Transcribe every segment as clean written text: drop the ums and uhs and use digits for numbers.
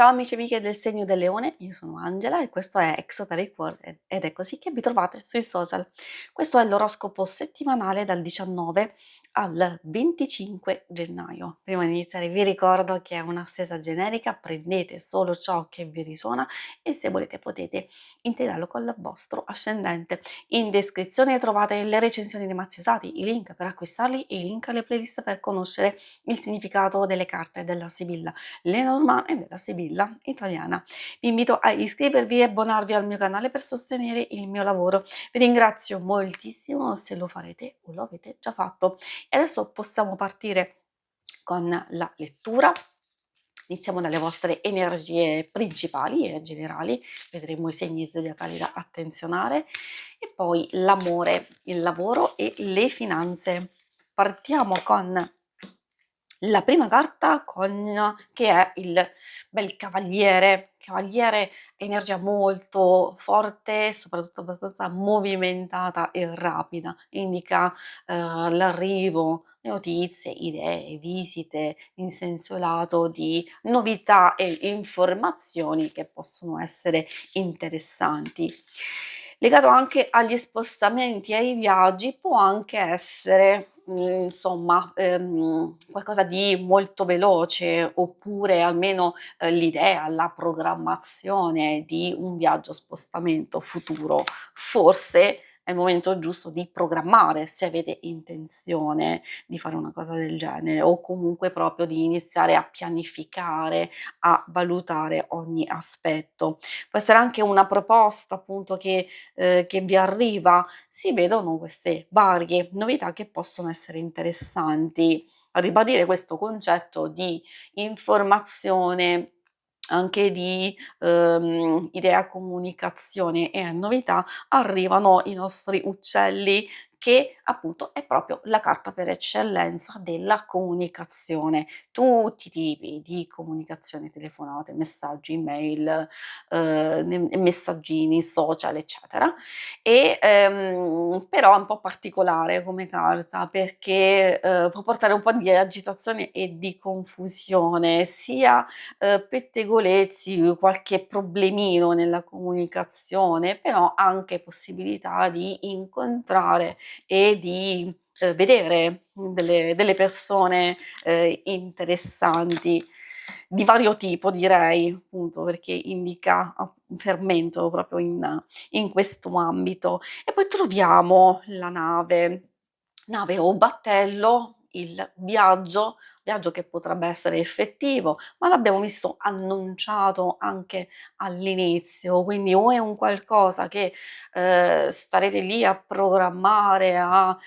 Ciao amici e amiche del segno del leone, io sono Angela e questo è Exoteric World ed è così che vi trovate sui social. Questo è l'oroscopo settimanale dal 19 al 25 gennaio. Prima di iniziare vi ricordo che è una stesa generica, prendete solo ciò che vi risuona e se volete potete integrarlo con il vostro ascendente. In descrizione trovate le recensioni dei mazzi usati, i link per acquistarli e i link alle playlist per conoscere il significato delle carte della Sibilla Lenormand e della Sibilla italiana. Vi invito a iscrivervi e abbonarvi al mio canale per sostenere il mio lavoro. Vi ringrazio moltissimo se lo farete o lo avete già fatto. E adesso possiamo partire con la lettura. Iniziamo dalle vostre energie principali e generali, vedremo i segni zodiacali da attenzionare e poi l'amore, il lavoro e le finanze. Partiamo con la prima carta che è il bel cavaliere. Cavaliere, energia molto forte, soprattutto abbastanza movimentata e rapida, indica l'arrivo di notizie, idee, visite in senso lato di novità e informazioni che possono essere interessanti. Legato anche agli spostamenti e ai viaggi, può anche essere insomma qualcosa di molto veloce, oppure almeno l'idea, la programmazione di un viaggio, spostamento futuro. Forse è il momento giusto di programmare, se avete intenzione di fare una cosa del genere, o comunque proprio di iniziare a pianificare, a valutare ogni aspetto. Può essere anche una proposta appunto che vi arriva. Si vedono queste varie novità che possono essere interessanti. A ribadire questo concetto di informazione, anche di idea, comunicazione e novità, arrivano i nostri uccelli, che appunto è proprio la carta per eccellenza della comunicazione. Tutti i tipi di comunicazione, telefonate, messaggi, email, messaggini, social, eccetera. E però è un po' particolare come carta perché può portare un po' di agitazione e di confusione, sia pettegolezzi, qualche problemino nella comunicazione, però anche possibilità di incontrare e di vedere delle persone interessanti di vario tipo, direi, appunto perché indica fermento proprio in questo ambito. E poi troviamo la nave o battello, il viaggio che potrebbe essere effettivo, ma l'abbiamo visto annunciato anche all'inizio, quindi o è un qualcosa che starete lì a programmare, a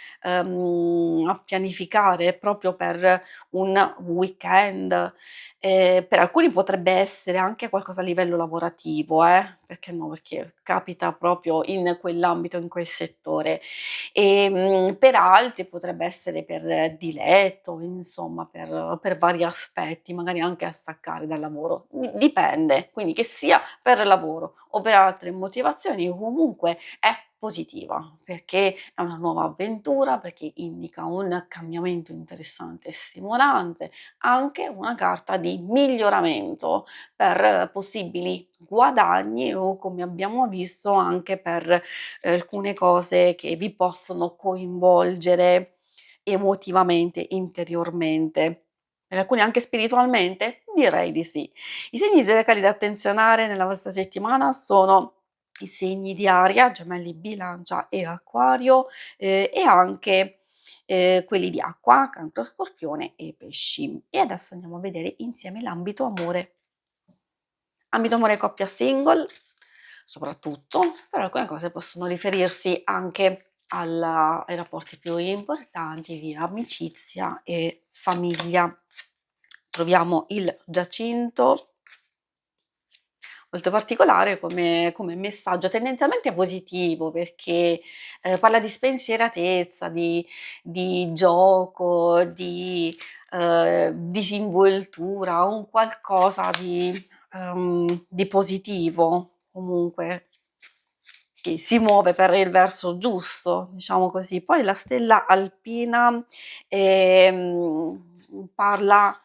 pianificare proprio per un weekend. Per alcuni potrebbe essere anche qualcosa a livello lavorativo, perché no, perché capita proprio in quell'ambito, in quel settore. Per altri potrebbe essere per diletto, insomma per vari aspetti, magari anche a staccare dal lavoro. Dipende, quindi che sia per lavoro o per altre motivazioni, comunque è positiva, perché è una nuova avventura, perché indica un cambiamento interessante e stimolante, anche una carta di miglioramento per possibili guadagni o, come abbiamo visto, anche per alcune cose che vi possono coinvolgere emotivamente, interiormente. Per alcuni anche spiritualmente? Direi di sì. I segni zodiacali da attenzionare nella vostra settimana sono i segni di aria, gemelli, bilancia e acquario, e anche quelli di acqua, cancro, scorpione e pesci. E adesso andiamo a vedere insieme l'ambito amore. Ambito amore coppia single, soprattutto, però alcune cose possono riferirsi anche ai rapporti più importanti di amicizia e famiglia. Troviamo il Giacinto, molto particolare come messaggio, tendenzialmente positivo, perché parla di spensieratezza, di gioco, di disinvoltura, un qualcosa di positivo comunque, che si muove per il verso giusto, diciamo così. Poi la stella alpina parla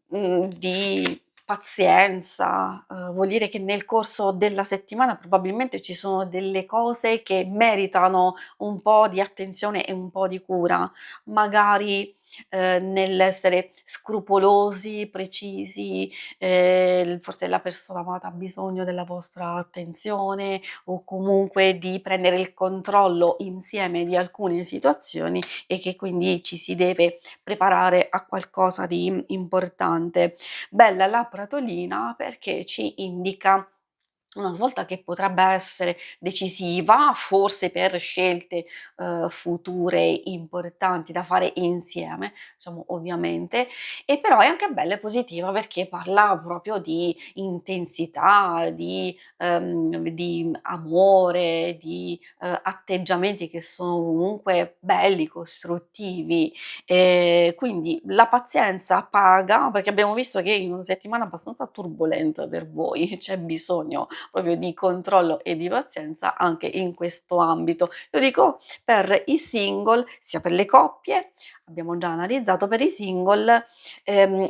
di pazienza, vuol dire che nel corso della settimana probabilmente ci sono delle cose che meritano un po' di attenzione e un po' di cura, magari, nell'essere scrupolosi, precisi, forse la persona amata ha bisogno della vostra attenzione o comunque di prendere il controllo insieme di alcune situazioni e che quindi ci si deve preparare a qualcosa di importante. Bella la pratolina perché ci indica una svolta che potrebbe essere decisiva, forse per scelte, future importanti da fare insieme, diciamo ovviamente, e però è anche bella e positiva perché parla proprio di intensità, di amore, di, atteggiamenti che sono comunque belli, costruttivi. Quindi la pazienza paga, perché abbiamo visto che in una settimana abbastanza turbolenta per voi c'è bisogno proprio di controllo e di pazienza anche in questo ambito. Lo dico per i single, sia per le coppie, abbiamo già analizzato per i single,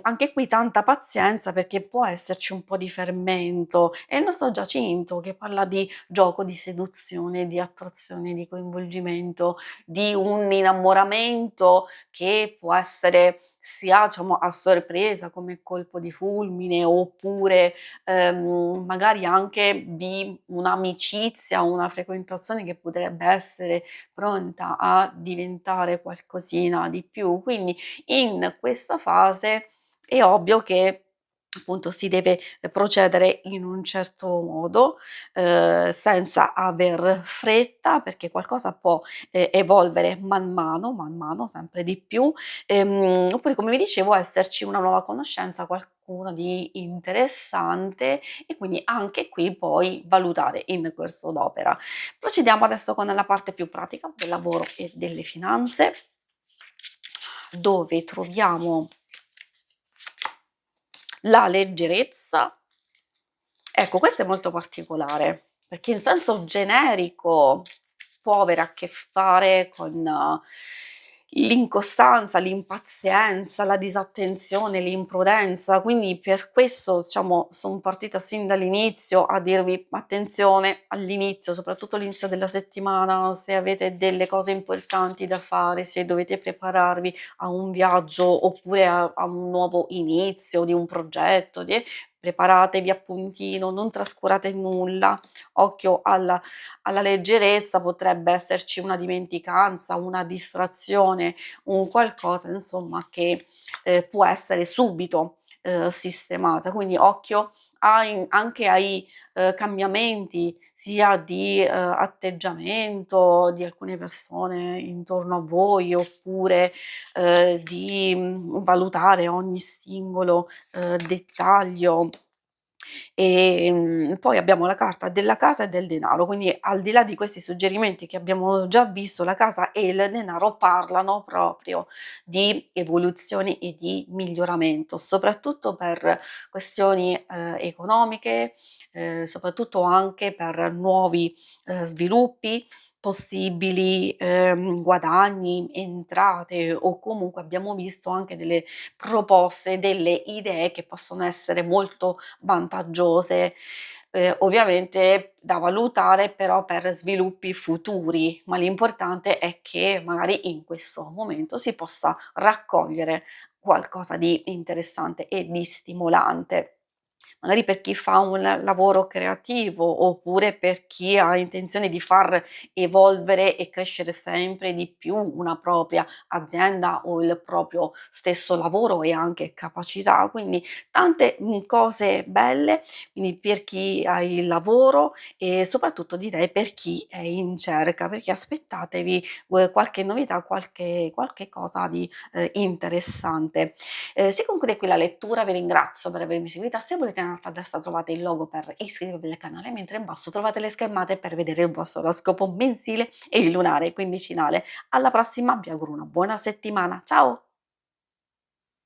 anche qui tanta pazienza perché può esserci un po' di fermento e il nostro Giacinto che parla di gioco, di seduzione, di attrazione, di coinvolgimento, di un innamoramento che può essere sia diciamo a sorpresa come colpo di fulmine oppure magari anche di un'amicizia, una frequentazione che potrebbe essere pronta a diventare qualcosina di più. Quindi in questa fase è ovvio che appunto si deve procedere in un certo modo, senza aver fretta, perché qualcosa può, evolvere man mano, sempre di più, oppure come vi dicevo esserci una nuova conoscenza, qualcuno di interessante e quindi anche qui puoi valutare in corso d'opera. Procediamo adesso con la parte più pratica del lavoro e delle finanze, dove troviamo la leggerezza. Ecco, questo è molto particolare, perché in senso generico può avere a che fare con l'incostanza, l'impazienza, la disattenzione, l'imprudenza, quindi per questo, diciamo, son partita sin dall'inizio a dirvi: attenzione all'inizio, soprattutto all'inizio della settimana, se avete delle cose importanti da fare, se dovete prepararvi a un viaggio oppure a un nuovo inizio di un progetto, di preparatevi appuntino, non trascurate nulla, occhio alla leggerezza, potrebbe esserci una dimenticanza, una distrazione, un qualcosa insomma che, può essere subito, sistemata. Quindi occhio anche ai, cambiamenti sia di, atteggiamento di alcune persone intorno a voi, oppure, di, valutare ogni singolo, dettaglio. Poi abbiamo la carta della casa e del denaro, quindi al di là di questi suggerimenti che abbiamo già visto, la casa e il denaro parlano proprio di evoluzione e di miglioramento, soprattutto per questioni, economiche, soprattutto anche per nuovi, sviluppi, possibili, guadagni, entrate o comunque abbiamo visto anche delle proposte, delle idee che possono essere molto vantaggiose, ovviamente da valutare però per sviluppi futuri, ma l'importante è che magari in questo momento si possa raccogliere qualcosa di interessante e di stimolante. Magari per chi fa un lavoro creativo, oppure per chi ha intenzione di far evolvere e crescere sempre di più una propria azienda o il proprio stesso lavoro e anche capacità. Quindi tante, cose belle, quindi per chi ha il lavoro e soprattutto direi per chi è in cerca, perché aspettatevi, qualche novità, qualche cosa di, interessante. Si conclude qui la lettura, vi ringrazio per avermi seguita. Se volete in alto a destra trovate il logo per iscrivervi al canale, mentre in basso trovate le schermate per vedere il vostro oroscopo mensile e il lunare quindicinale. Alla prossima, vi auguro una buona settimana. Ciao!